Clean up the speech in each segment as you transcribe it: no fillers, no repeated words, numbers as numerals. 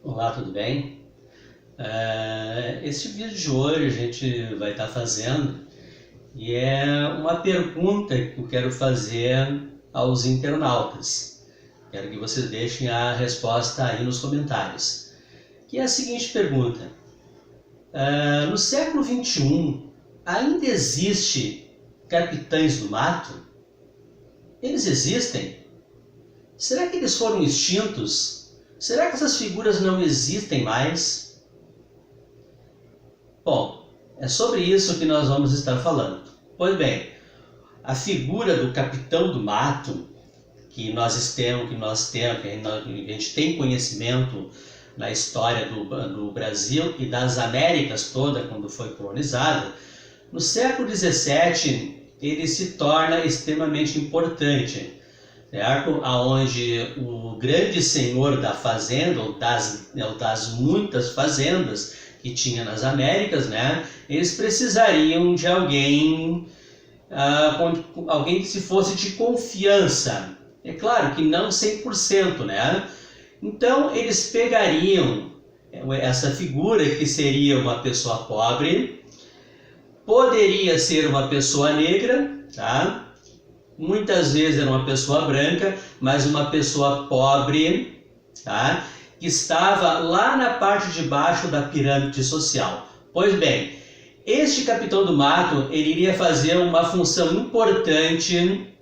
Olá, tudo bem? Este vídeo de hoje a gente vai estar fazendo e é uma pergunta que eu quero fazer aos internautas. Quero que vocês deixem a resposta aí nos comentários. Que é a seguinte pergunta: no século XXI ainda existe capitães do mato? Eles existem? Será que eles foram extintos? Será que essas figuras não existem mais? Bom, é sobre isso que nós vamos estar falando. Pois bem, a figura do capitão do mato, que a gente tem conhecimento na história do Brasil e das Américas toda, quando foi colonizada, no século XVII ele se torna extremamente importante, certo? Aonde o grande senhor da fazenda, ou das muitas fazendas que tinha nas Américas, né? Eles precisariam de alguém, alguém que se fosse de confiança. É claro que não 100%, né? Então eles pegariam essa figura que seria uma pessoa pobre, poderia ser uma pessoa negra, tá? Muitas vezes era uma pessoa branca, mas uma pessoa pobre, tá? Que estava lá na parte de baixo da pirâmide social. Pois bem, este capitão do mato ele iria fazer uma função importante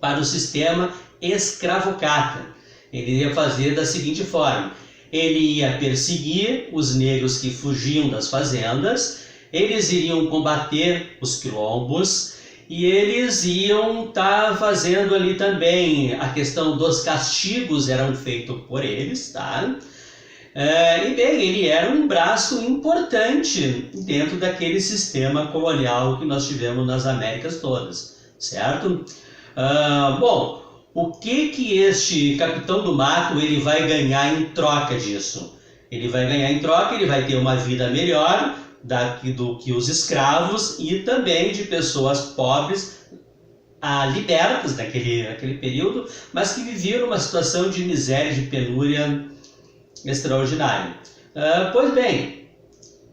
para o sistema escravocrata. Ele iria fazer da seguinte forma: ele ia perseguir os negros que fugiam das fazendas, eles iriam combater os quilombos, e eles iam estar fazendo ali também a questão dos castigos eram feitos por eles, tá? E bem, ele era um braço importante dentro daquele sistema colonial que nós tivemos nas Américas todas, certo? Bom, o que este capitão do mato ele vai ganhar em troca disso? Ele vai ganhar em troca, ele vai ter uma vida melhor do que os escravos e também de pessoas pobres libertas naquele período, mas que viviam uma situação de miséria, de penúria extraordinária. Pois bem,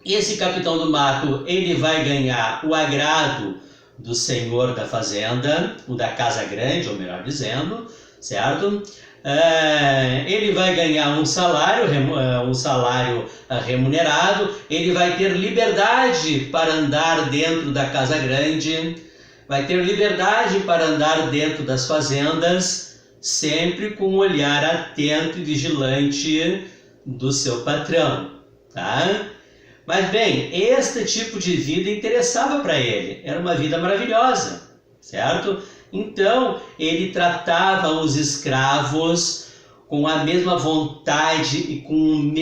esse capitão do mato ele vai ganhar o agrado do senhor da fazenda, o da casa grande, ou melhor dizendo, certo? Ele vai ganhar um salário remunerado, ele vai ter liberdade para andar dentro da casa grande, vai ter liberdade para andar dentro das fazendas, sempre com um olhar atento e vigilante do seu patrão, tá? Mas bem, este tipo de vida interessava para ele, era uma vida maravilhosa, certo? Então, ele tratava os escravos com a mesma vontade e com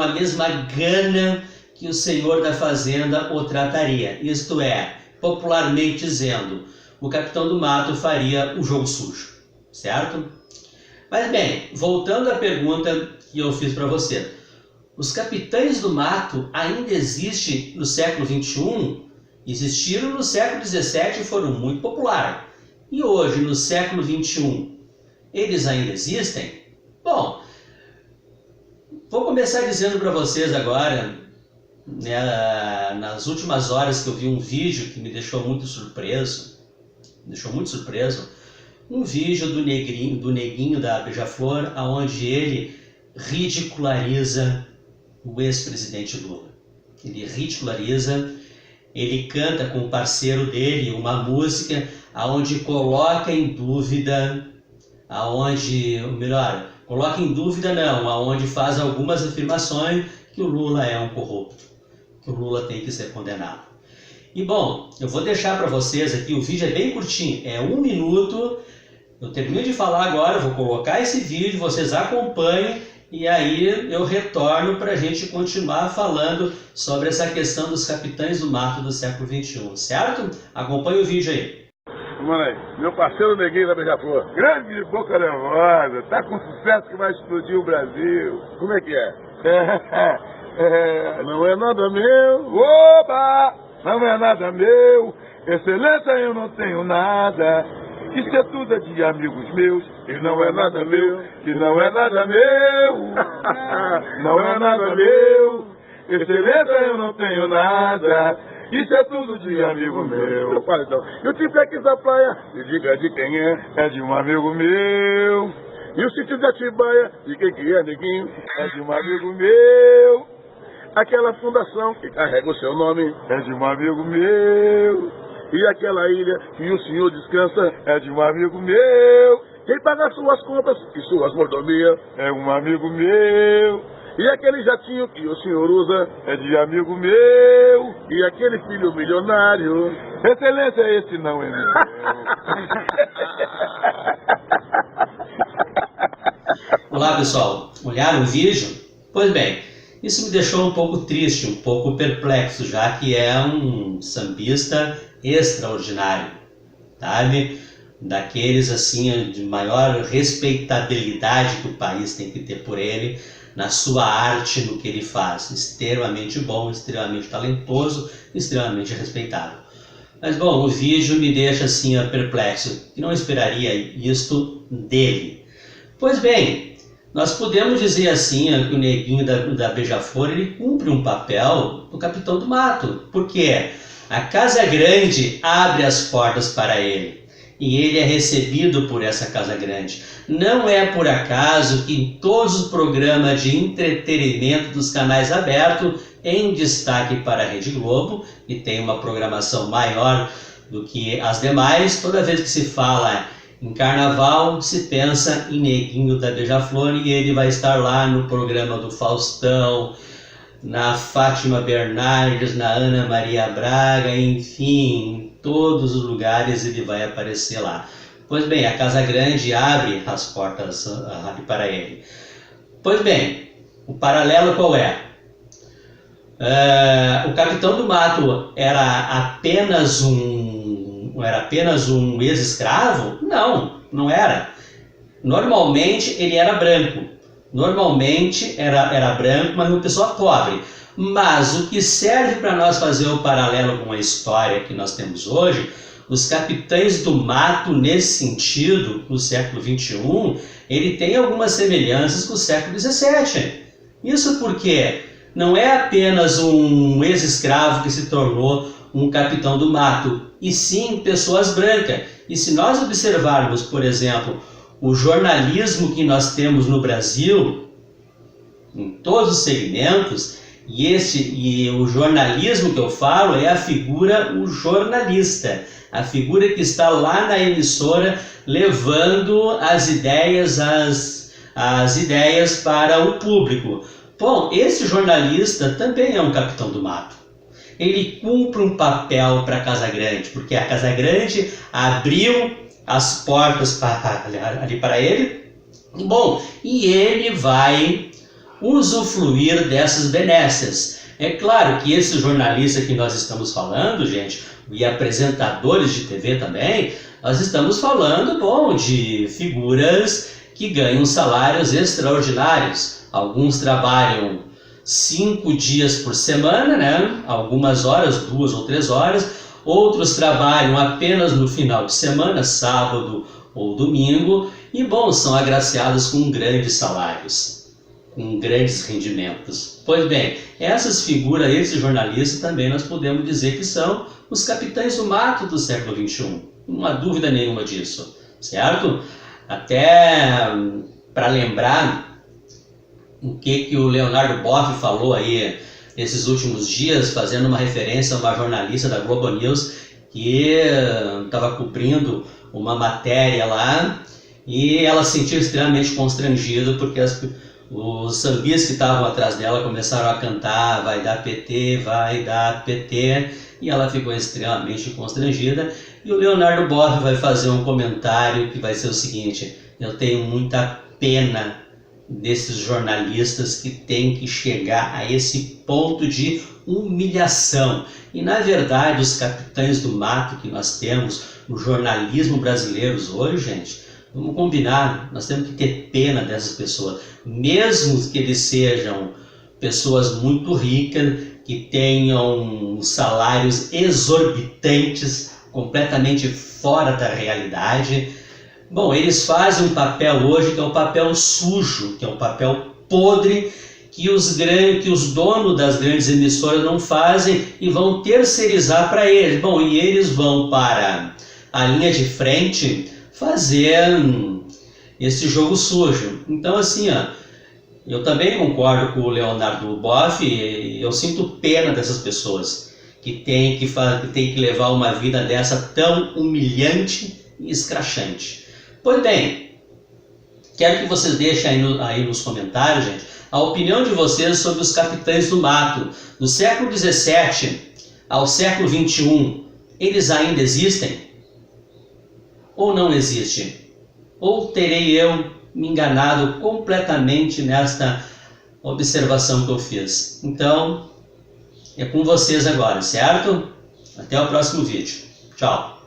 a mesma gana que o senhor da fazenda o trataria. Isto é, popularmente dizendo, o capitão do mato faria o jogo sujo, certo? Mas bem, voltando à pergunta que eu fiz para você, os capitães do mato ainda existem no século XXI? Existiram no século XVII e foram muito populares. E hoje, no século XXI, eles ainda existem? Bom, vou começar dizendo para vocês agora, né, nas últimas horas que eu vi um vídeo que me deixou muito surpreso, um vídeo do neguinho da Beija-Flor, onde ele ridiculariza o ex-presidente Lula. Ele ridiculariza, ele canta com o parceiro dele uma música onde coloca em dúvida, onde faz algumas afirmações que o Lula é um corrupto, que o Lula tem que ser condenado. E bom, eu vou deixar para vocês aqui, o vídeo é bem curtinho, é 1 minuto, eu termino de falar agora, vou colocar esse vídeo, vocês acompanhem, e aí eu retorno para a gente continuar falando sobre essa questão dos capitães do mato do século XXI, certo? Acompanhe o vídeo aí. Mano aí, meu parceiro Neguinho da Beija-Flor, grande de boca nervosa, tá com sucesso que vai explodir o Brasil. Como é que é? Não é nada meu, oba! Não é nada meu, excelência eu não tenho nada. Isso é tudo de amigos meus, e não é nada meu, que não é nada meu, não é nada meu. Excelência, eu não tenho nada, isso é tudo de amigo meu. Olha então, e o Triplex da praia, me diga de quem é de um amigo meu. E o sítio da Atibaia, de quem que é, neguinho, é de um amigo meu. Aquela fundação que carrega o seu nome, é de um amigo meu. E aquela ilha que o senhor descansa, é de um amigo meu. Quem paga suas contas e suas mordomias, é um amigo meu. E aquele jatinho que o senhor usa, é de amigo meu. E aquele filho milionário, excelência, esse não é meu. Olá pessoal, olharam o vídeo? Pois bem, isso me deixou um pouco triste, um pouco perplexo, já que é um sambista extraordinário, sabe? Daqueles assim de maior respeitabilidade que o país tem que ter por ele, na sua arte, no que ele faz, extremamente bom, extremamente talentoso, extremamente respeitável. Mas bom, o vídeo me deixa assim perplexo, que não esperaria isto dele. Pois bem, nós podemos dizer assim que o neguinho da Beija-Flor ele cumpre um papel do Capitão do Mato, porque a Casa Grande abre as portas para ele. E ele é recebido por essa Casa Grande. Não é por acaso que em todos os programas de entretenimento dos canais abertos, em destaque para a Rede Globo, que tem uma programação maior do que as demais, toda vez que se fala em carnaval, se pensa em Neguinho da Beija-Flor e ele vai estar lá no programa do Faustão, na Fátima Bernardes, na Ana Maria Braga, enfim, em todos os lugares ele vai aparecer lá. Pois bem, a Casa Grande abre as portas para ele. Pois bem, o paralelo qual é? O Capitão do Mato era apenas um ex-escravo? Não, não era. Normalmente ele era branco. Normalmente era branco, mas uma pessoa pobre. Mas o que serve para nós fazer o paralelo com a história que nós temos hoje, os capitães do mato, nesse sentido, no século XXI, ele tem algumas semelhanças com o século XVII. Isso porque não é apenas um ex-escravo que se tornou um capitão do mato, e sim pessoas brancas. E se nós observarmos, por exemplo, o jornalismo que nós temos no Brasil, em todos os segmentos, e o jornalismo que eu falo é a figura, o jornalista, a figura que está lá na emissora levando as ideias para o público. Bom, esse jornalista também é um capitão do mato. Ele cumpre um papel para a Casa Grande, porque a Casa Grande abriu as portas ali para ele. Bom, e ele vai usufruir dessas benesses. É claro que esse jornalista que nós estamos falando, gente, e apresentadores de TV também, nós estamos falando, bom, de figuras que ganham salários extraordinários. Alguns trabalham 5 dias por semana, né? Algumas horas, 2 ou 3 horas. Outros trabalham apenas no final de semana, sábado ou domingo. E, bom, são agraciados com grandes salários, com grandes rendimentos. Pois bem, essas figuras, esses jornalistas, também nós podemos dizer que são os capitães do mato do século XXI. Não há dúvida nenhuma disso, certo? Até para lembrar o que o Leonardo Boff falou aí nesses últimos dias, fazendo uma referência a uma jornalista da Globo News que estava cobrindo uma matéria lá e ela se sentiu extremamente constrangida porque os sambistas que estavam atrás dela começaram a cantar vai dar PT, e ela ficou extremamente constrangida. E o Leonardo Boff vai fazer um comentário que vai ser o seguinte: eu tenho muita pena desses jornalistas que têm que chegar a esse ponto de humilhação. E na verdade os capitães do mato que nós temos no jornalismo brasileiro hoje, gente, vamos combinar, nós temos que ter pena dessas pessoas, mesmo que eles sejam pessoas muito ricas, que tenham salários exorbitantes, completamente fora da realidade. Bom, eles fazem um papel hoje que é um papel sujo, que é um papel podre, que os donos das grandes emissoras não fazem e vão terceirizar para eles. Bom, e eles vão para a linha de frente fazer esse jogo sujo. Então, assim, ó, eu também concordo com o Leonardo Boff, eu sinto pena dessas pessoas que tem que levar uma vida dessa tão humilhante e escrachante. Pois bem, quero que vocês deixem aí nos comentários, gente, a opinião de vocês sobre os capitães do mato. Do século XVII ao século XXI, eles ainda existem? Ou não existem? Ou terei eu me enganado completamente nesta observação que eu fiz? Então, é com vocês agora, certo? Até o próximo vídeo. Tchau!